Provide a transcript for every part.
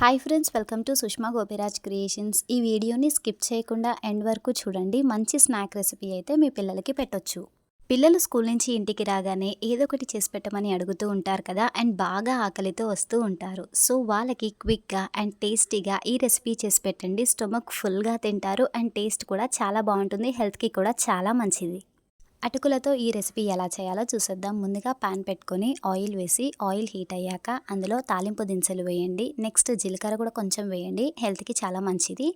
Hi friends, welcome to Sushma Gopiraj creations. ఈ వీడియోని skip చేయకుండా ఎండ్ వరకు చూడండి. మంచి స్నాక్ రెసిపీ అయితే మీ పిల్లలకి పెట్టొచ్చు. పిల్లలు స్కూల్ నుంచి ఇంటికి రాగానే ఏదో ఒకటి చేసి పెట్టమని అడుగుతూ ఉంటారు కదా, అండ్ బాగా ఆకలితో వస్తూ ఉంటారు. సో వాళ్ళకి క్విక్గా అండ్ టేస్టీగా ఈ రెసిపీ చేసి పెట్టండి. స్టొమక్ ఫుల్గా తింటారు అండ్ టేస్ట్ కూడా చాలా బాగుంటుంది. హెల్త్కి కూడా చాలా మంచిది. అటుకులతో ఈ రెసిపీ ఎలా చేయాలో చూసేద్దాం. ముందుగా పాన్ పెట్టుకొని ఆయిల్ వేసి ఆయిల్ హీట్ అయ్యాక అందులో తాలింపు దినుసులు వేయండి. నెక్స్ట్ జీలకర్ర కూడా కొంచెం వేయండి, హెల్త్కి చాలా మంచిది.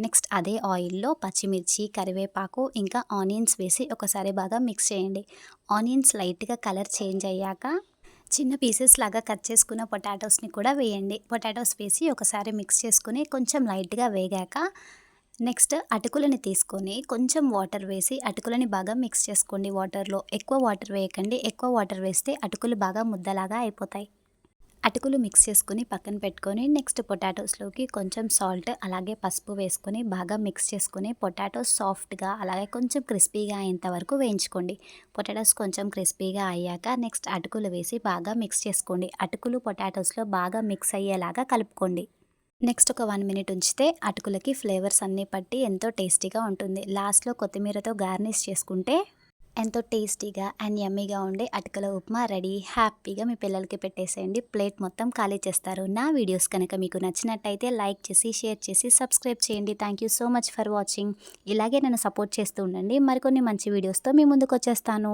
నెక్స్ట్ అదే ఆయిల్లో పచ్చిమిర్చి, కరివేపాకు ఇంకా ఆనియన్స్ వేసి ఒకసారి బాగా మిక్స్ చేయండి. ఆనియన్స్ లైట్గా కలర్ చేంజ్ అయ్యాక చిన్న పీసెస్ లాగా కట్ చేసుకున్న పొటాటోస్ని కూడా వేయండి. పొటాటోస్ వేసి ఒకసారి మిక్స్ చేసుకుని కొంచెం లైట్గా వేగాక నెక్స్ట్ అటుకులని తీసుకొని కొంచెం వాటర్ వేసి అటుకులని బాగా మిక్స్ చేసుకోండి. వాటర్లో ఎక్కువ వాటర్ వేయకండి, ఎక్కువ వాటర్ వేస్తే అటుకులు బాగా ముద్దలాగా అయిపోతాయి. అటుకులు మిక్స్ చేసుకుని పక్కన పెట్టుకొని నెక్స్ట్ పొటాటోస్లోకి కొంచెం సాల్ట్ అలాగే పసుపు వేసుకొని బాగా మిక్స్ చేసుకొని పొటాటోస్ సాఫ్ట్గా అలాగే కొంచెం క్రిస్పీగా అయ్యేంత వరకు వేయించుకోండి. పొటాటోస్ కొంచెం క్రిస్పీగా అయ్యాక నెక్స్ట్ అటుకులు వేసి బాగా మిక్స్ చేసుకోండి. అటుకులు పొటాటోస్లో బాగా మిక్స్ అయ్యేలాగా కలుపుకోండి. నెక్స్ట్ ఒక 1 మినిట్ ఉంచితే అటుకులకి ఫ్లేవర్స్ అన్నీ పట్టి ఎంతో టేస్టీగా ఉంటుంది. లాస్ట్లో కొత్తిమీరతో గార్నిష్ చేసుకుంటే ఎంతో టేస్టీగా అండ్ యమ్మీగా ఉండే అటుకుల ఉప్మా రెడీ. హ్యాపీగా మీ పిల్లలకి పెట్టేసేయండి. ప్లేట్ మొత్తం ఖాళీ చేస్తారు. నా వీడియోస్ కనుక మీకు నచ్చినట్టయితే లైక్ చేసి షేర్ చేసి సబ్స్క్రైబ్ చేయండి. Thank you so much for watching. ఇలాగే నన్ను సపోర్ట్ చేస్తూ ఉండండి. మరికొన్ని మంచి వీడియోస్తో మీ ముందుకు వచ్చేస్తాను.